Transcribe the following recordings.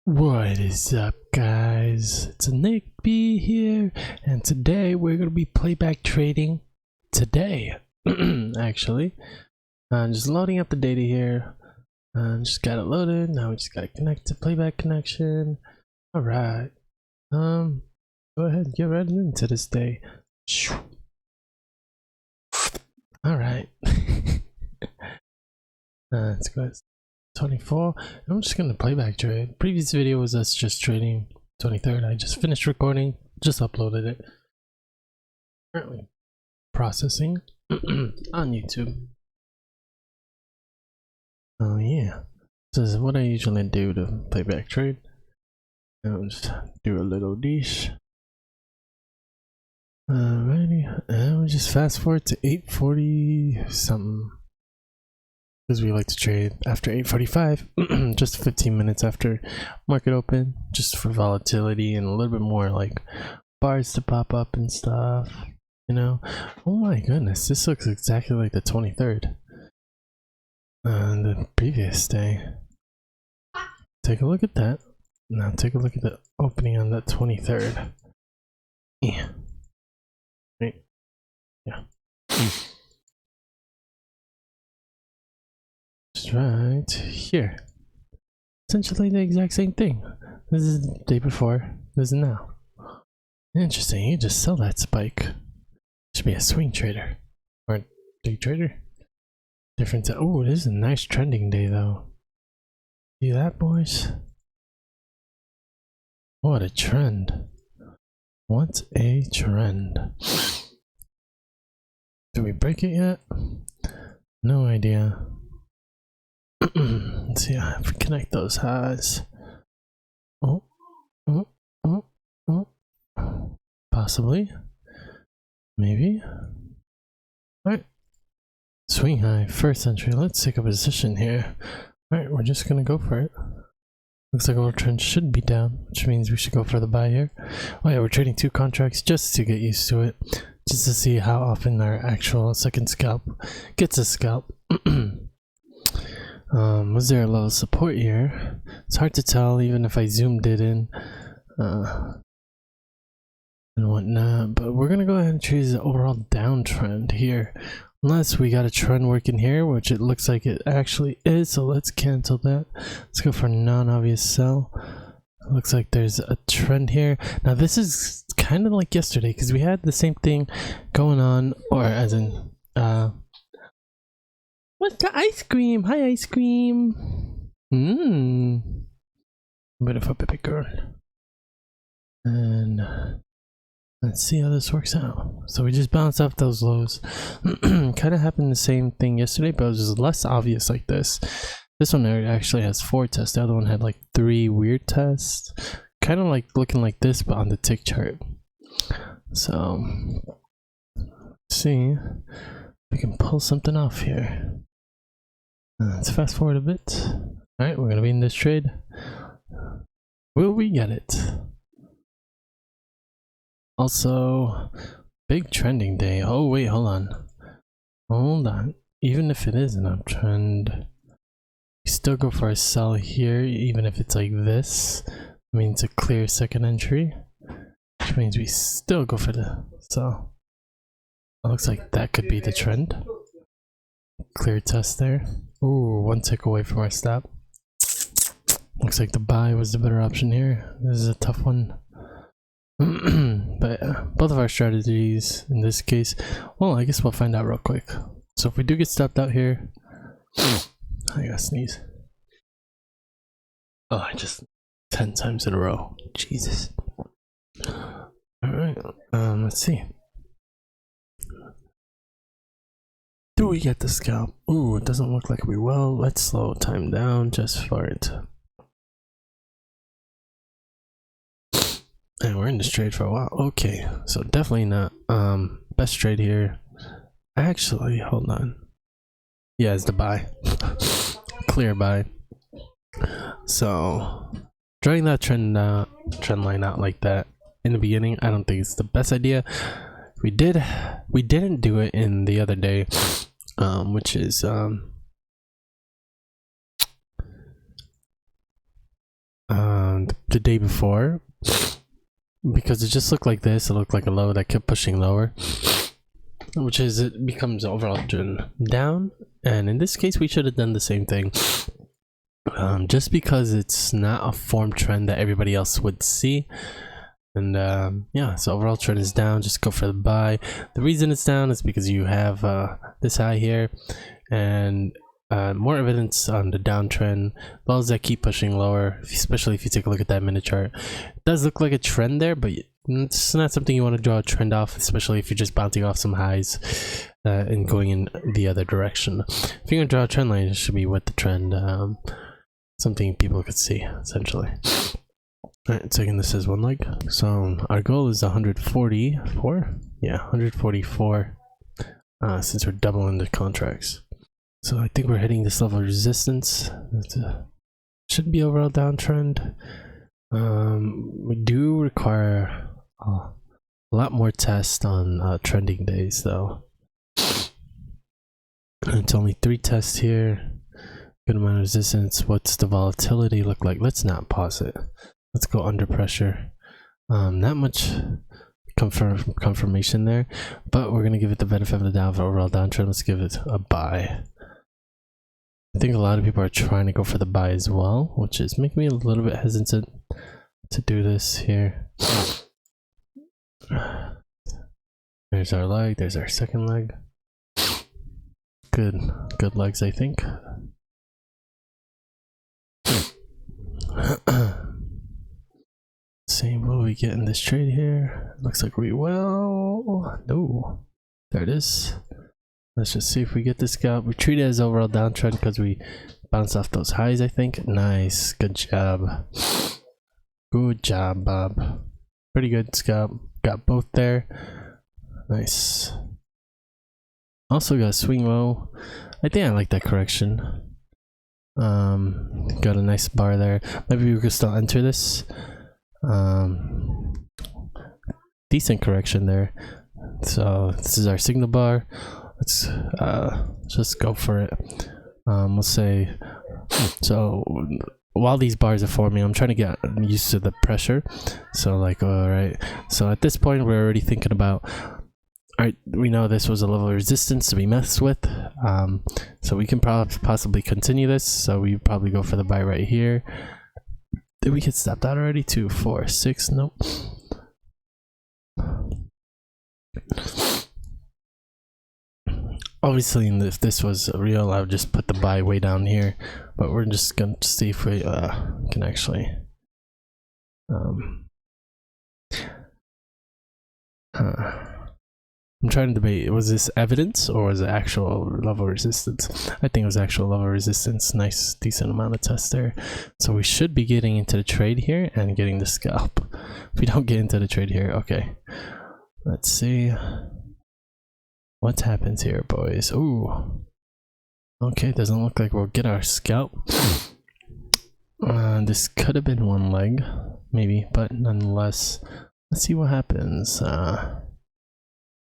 What is up, guys? It's Nick B here, and today we're gonna be playback trading. Today, actually, I'm just loading up the data here. Just got it loaded. Now we just gotta connect to playback connection. All right. Go ahead and get right into this day. All right. Let's go. 24. I'm just gonna playback trade. Previous video was us just trading. 23rd. I just finished recording. Just uploaded it. Currently processing on YouTube. Oh yeah. This is what I usually do to playback trade. I'll just do a little dish. Alrighty, and we just fast forward to 8:40 something. Because we like to trade after 8:45, just 15 minutes after market open, just for volatility and a little bit more like bars to pop up and stuff, you know. Oh my goodness, this looks exactly like the 23rd, the previous day. Take a look at that. Now take a look at the opening on that 23rd. Yeah. Wait. Yeah. Right here, essentially the exact same thing. This is the day before, this is now. Interesting. You just sell that spike. Should be a swing trader or a day trader. Different. Oh, this is a nice trending day though. See that, boys? What a trend. What a trend. Do we break it yet? No idea. Let's see if we connect those highs. Oh. Possibly. Maybe. Alright. Swing high, first entry. Let's take a position here. Alright, we're just gonna go for it. Looks like our trend should be down, which means we should go for the buy here. Oh yeah, we're trading 2 contracts just to get used to it. Just to see how often our actual second scalp gets a scalp. Was there a level of support here? It's hard to tell even if I zoomed it in and whatnot, but we're gonna go ahead and choose the overall downtrend here, unless we got a trend working here, which it looks like it actually is. So let's cancel that. Let's go for non-obvious sell. It looks like there's a trend here. Now this is kind of like yesterday because we had the same thing going on, or as in what's the ice cream? Hi, ice cream. Beautiful baby girl. And let's see how this works out. So we just bounced off those lows. Kind of happened the same thing yesterday, but it was just less obvious like this. This one actually has 4 tests. The other one had like 3 weird tests. Kind of like looking like this, but on the tick chart. So let's see if we can pull something off here. Let's fast forward a bit. Alright, we're gonna be in this trade. Will we get it? Also, big trending day. Oh wait, hold on. Hold on. Even if it is an uptrend, we still go for a sell here, even if it's like this. It means a clear second entry, which means we still go for the sell. It looks like that could be the trend. Clear test there. Ooh, 1 tick away from our stop. Looks like the buy was the better option here. This is a tough one. But both of our strategies in this case, well, I guess we'll find out real quick. So if we do get stopped out here, I gotta sneeze. Oh, I just 10 times in a row. Jesus. Alright, let's see. Do we get the scalp? Ooh, it doesn't look like we will. Let's slow time down just for it. And we're in this trade for a while. Okay, so definitely not best trade here. Actually, hold on. Yeah, it's the buy. Clear buy. So drawing that trend line out like that in the beginning, I don't think it's the best idea. We didn't do it in the other day, which is the day before, because it just looked like this. It looked like a low that kept pushing lower, which is it becomes overall trend down. And in this case, we should have done the same thing. Just because it's not a form trend that everybody else would see. And yeah, so overall trend is down. Just go for the buy. The reason it's down is because you have this high here, and more evidence on the downtrend. Balls that keep pushing lower, especially if you take a look at that minute chart. It does look like a trend there, but it's not something you want to draw a trend off, especially if you're just bouncing off some highs and going in the other direction. If you're gonna draw a trend line, it should be with the trend, something people could see essentially. Alright, taking this as one leg. So our goal is 144. Yeah, 144. Since we're doubling the contracts. So I think we're hitting this level of resistance. Should be overall downtrend. We do require a lot more tests on trending days though. It's only 3 tests here. Good amount of resistance. What's the volatility look like? Let's not pause it. Let's go under pressure. Not much confirmation there, but we're gonna give it the benefit of the doubt for overall downtrend. Let's give it a buy. I think a lot of people are trying to go for the buy as well, which is making me a little bit hesitant to do this here. There's our leg, there's our second leg. Good legs, I think. See, what do we get in this trade here? Looks like we will. No, there it is. Let's just see if we get this scalp. We treat it as overall downtrend because we bounced off those highs, I think. Nice, good job. Good job, Bob. Pretty good scalp. Got both there. Nice. Also got a swing low. I think I like that correction. Got a nice bar there. Maybe we could still enter this. Decent correction there. So this is our signal bar. Let's just go for it. We'll say, so while these bars are forming, I'm trying to get used to the pressure. So like, all right, so at this point we're already thinking about, all right, we know this was a level of resistance to be messed with, so we can possibly continue this. So we probably go for the buy right here. Did we get stopped out already? 2, 4, 6, nope. Obviously, if this was real, I would just put the buy way down here, but we're just gonna see if we can actually I'm trying to debate, was this evidence or was it actual level resistance? I think it was actual level resistance. Nice, decent amount of tests there. So we should be getting into the trade here and getting the scalp. If we don't get into the trade here, okay. Let's see. What happens here, boys? Ooh. Okay, doesn't look like we'll get our scalp. This could have been one leg, maybe, but nonetheless, let's see what happens.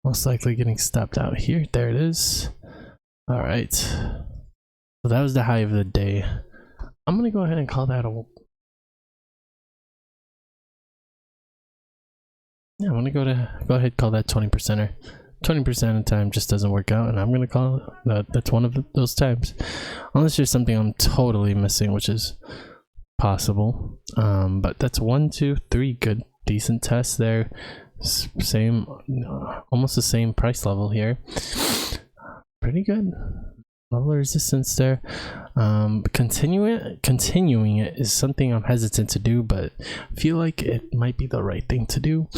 Most likely getting stopped out here. There it is. All right. So that was the high of the day. I'm gonna go ahead and call that a. Yeah, I'm gonna go ahead and call that 20%er. 20% of the time just doesn't work out, and I'm gonna call it that's one of those times, unless there's something I'm totally missing, which is possible. But that's 1, 2, 3 good, decent tests there. Same, almost the same price level here. Pretty good level of resistance there. Continuing it is something I'm hesitant to do, but I feel like it might be the right thing to do.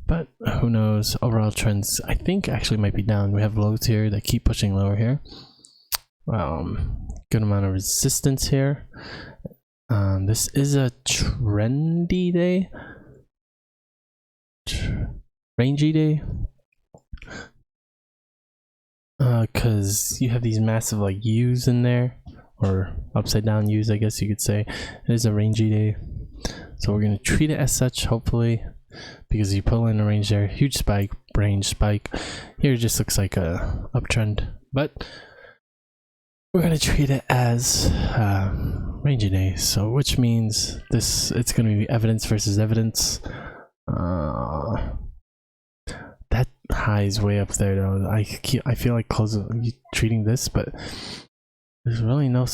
But who knows? Overall trends, I think, actually might be down. We have lows here that keep pushing lower here. Good amount of resistance here. This is a trendy day. Rangy day. Because you have these massive like U's in there, or upside down U's, I guess you could say. It is a rangy day. So we're going to treat it as such, hopefully. Because you pull in a range there, huge spike, range spike. Here it just looks like a uptrend, but we're gonna treat it as rangy day, so which means it's going to be evidence versus evidence. That high is way up there though. I feel like treating this, but there's really no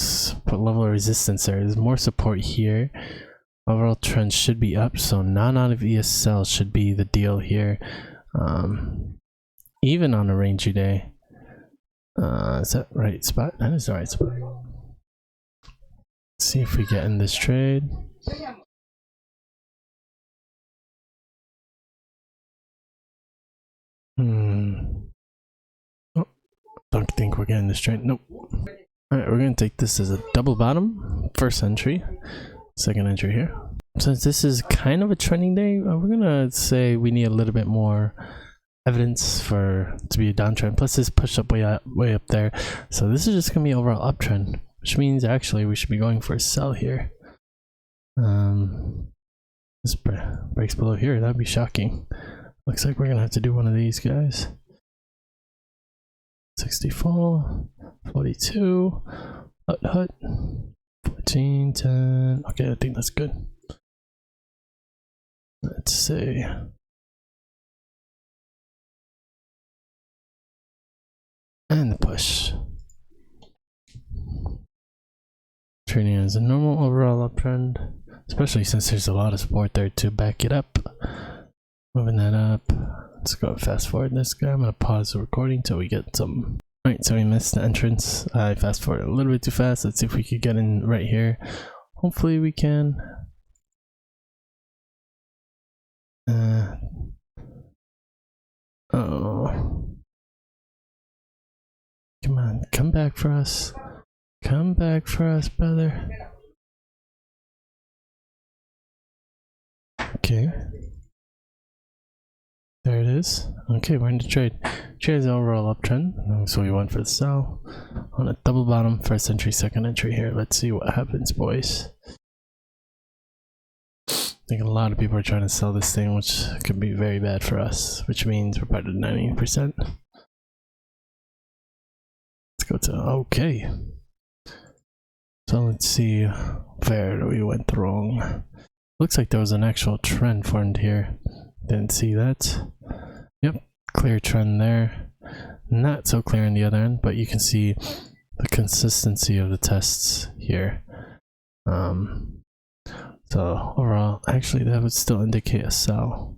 level of resistance there. There's more support here. Overall trend should be up, so non out of ESL should be the deal here. Even on a rangy day. Is that right spot? That is the right spot. Let's see if we get in this trade. Oh, don't think we're getting this trade. Nope. Alright, we're gonna take this as a double bottom. First entry. Second entry here. Since this is kind of a trending day, we're gonna say we need a little bit more evidence to be a downtrend. Plus this push up way up there. So this is just gonna be overall uptrend, which means actually we should be going for a sell here. This breaks below here. That'd be shocking. Looks like we're gonna have to do one of these guys. 64, 42, hut, 14, 10. Okay, I think that's good. Let's see. And the push. Trading as a normal overall uptrend, especially since there's a lot of support there to back it up. Moving that up. Let's go fast forward this guy. I'm gonna pause the recording till we get some. Alright, so we missed the entrance. I fast forwarded a little bit too fast. Let's see if we could get in right here. Hopefully we can. Oh. Come on, come back for us. Come back for us, brother. Okay. There it is. Okay, we're in the trade. Trade is overall uptrend, so we went for the sell on a double bottom. First entry, second entry here. Let's see what happens, boys. I think a lot of people are trying to sell this thing, which could be very bad for us, which means we're part of 90%. Let's go to okay. So let's see where we went wrong. Looks like there was an actual trend formed here. Didn't see that. Yep, clear trend there. Not so clear on the other end, but you can see the consistency of the tests here. So overall, actually that would still indicate a sell.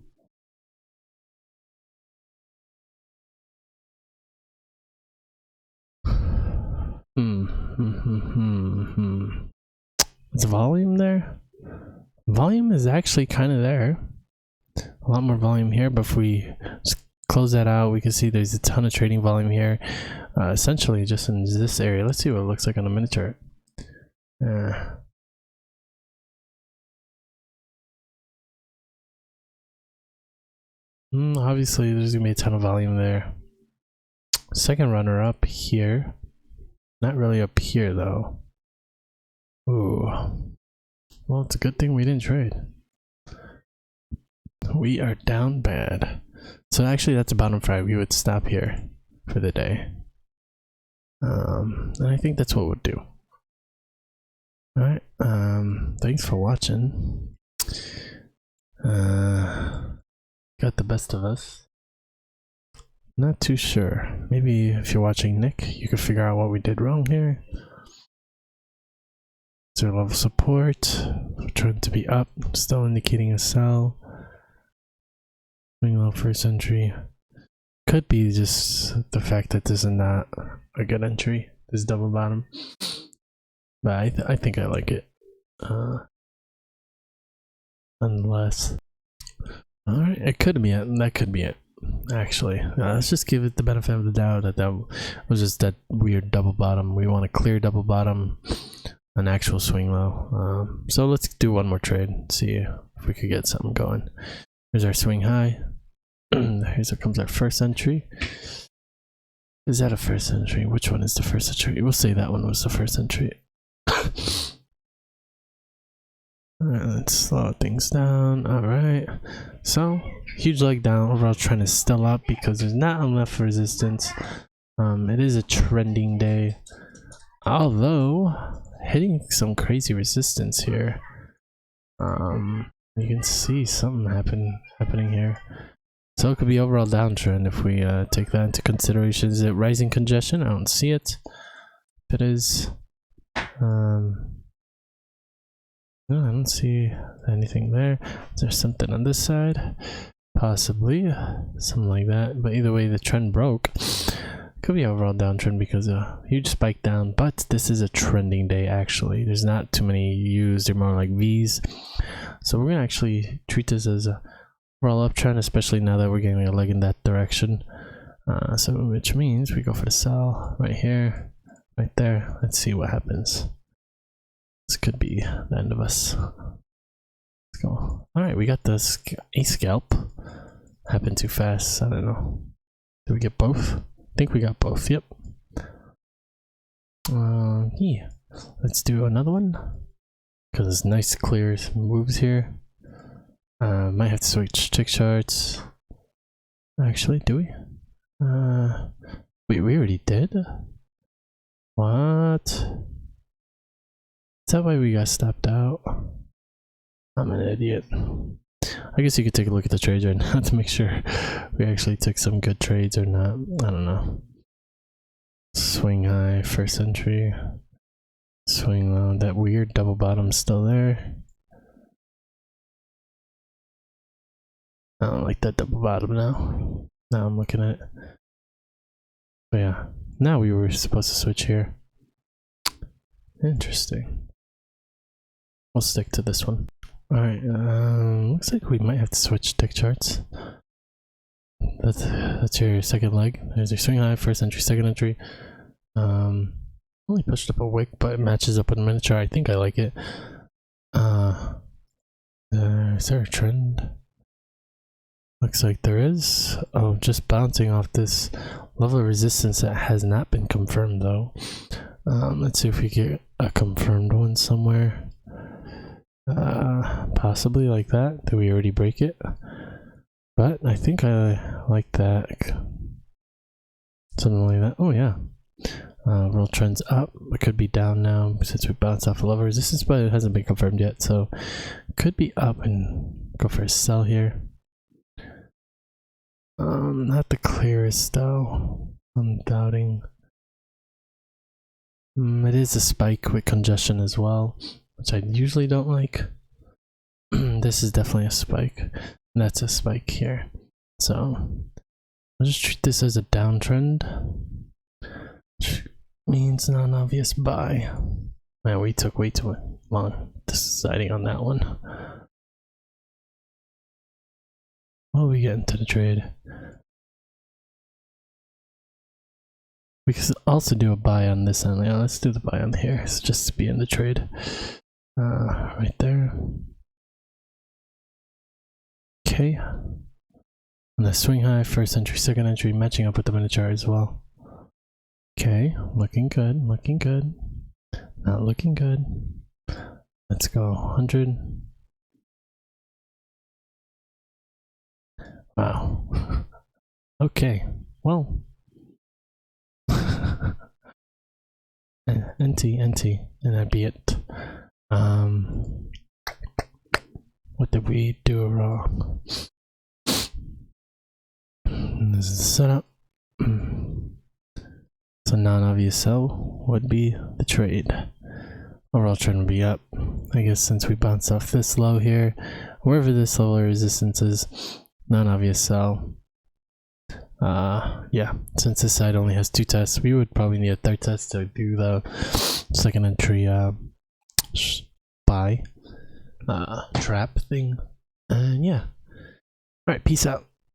Is volume there? Volume is actually kind of there. A lot more volume here, but if we just close that out, we can see there's a ton of trading volume here. Essentially just in this area. Let's see what it looks like on a minute chart. Obviously there's gonna be a ton of volume there. Second runner up here. Not really up here though. Ooh. Well, it's a good thing we didn't trade. We are down bad. So actually that's a bottom frag. We would stop here for the day. And I think that's what we'll do. Alright, thanks for watching. Got the best of us. Not too sure. Maybe if you're watching Nick, you can figure out what we did wrong here. Zero level support. We're trying to be up, still indicating a sell. Swing low first entry. Could be just the fact that this is not a good entry. This double bottom. But I think I like it. Unless. Alright, it could be it. That could be it. Actually, let's just give it the benefit of the doubt that was just that weird double bottom. We want a clear double bottom, an actual swing low. So let's do one more trade, see if we could get something going. Here's our swing high. Here comes our first entry. Is that a first entry? Which one is the first entry? We'll say that one was the first entry. Alright, let's slow things down. Alright, so huge leg down. Overall trend is still up because there's not enough resistance. It is a trending day, although hitting some crazy resistance here. You can see something happening here. So it could be overall downtrend if we take that into consideration. Is it rising congestion? I don't see it. If it is, no, I don't see anything there. Is there something on this side? Possibly, something like that. But either way, the trend broke. Could be overall downtrend because a huge spike down. But this is a trending day actually. There's not too many U's. They're more like V's. So we're gonna actually treat this as a overall uptrend, especially now that we're getting a leg in that direction. So which means we go for the sell right here, right there. Let's see what happens. This could be the end of us. Let's go. All right, we got this a scalp. Happened too fast. I don't know. Did we get both? I think we got both. Yep. Yeah. Let's do another one because it's nice, clear moves here. Might have to switch tick charts. Actually, do we? Wait, we already did? What? Is that why we got stopped out? I'm an idiot. I guess you could take a look at the trades right now to make sure we actually took some good trades or not. I don't know. Swing high, first entry. Swing low. That weird double bottom still there. I don't like that double bottom now. Now I'm looking at it. But yeah, now we were supposed to switch here. Interesting. We'll stick to this one. Alright, looks like we might have to switch tick charts. That's your second leg. There's your swing high, first entry, second entry. Only pushed up a wick, but it matches up with a miniature. I think I like it. Is there a trend? Looks like there is. Oh, just bouncing off this level of resistance that has not been confirmed though. Let's see if we get a confirmed one somewhere. Possibly like that. Did we already break it? But I think I like that. Something like that. Oh yeah. Roll trends up. It could be down now since we bounced off a level of resistance, but it hasn't been confirmed yet. So could be up and go for a sell here. Not the clearest though. I'm doubting. It is a spike with congestion as well, which I usually don't like. This is definitely a spike. And that's a spike here. So I'll just treat this as a downtrend, which means non-obvious buy. Man, we took way too long deciding on that one. What are we getting to the trade? We could also do a buy on this end. Yeah, let's do the buy on here. It's just to be in the trade. Right there. Okay. And the swing high, first entry, second entry, matching up with the miniature as well. Okay, looking good, looking good. Not looking good. Let's go 100. Wow. Okay, well. NT, and that'd be it. What did we do wrong? This is the setup. So non-obvious sell would be the trade. Overall trend would be up. I guess since we bounced off this low here, wherever this level of resistance is, non-obvious sell. Yeah, since this side only has 2 tests, we would probably need a 3rd test to do the second entry buy trap thing. And yeah. Alright, peace out.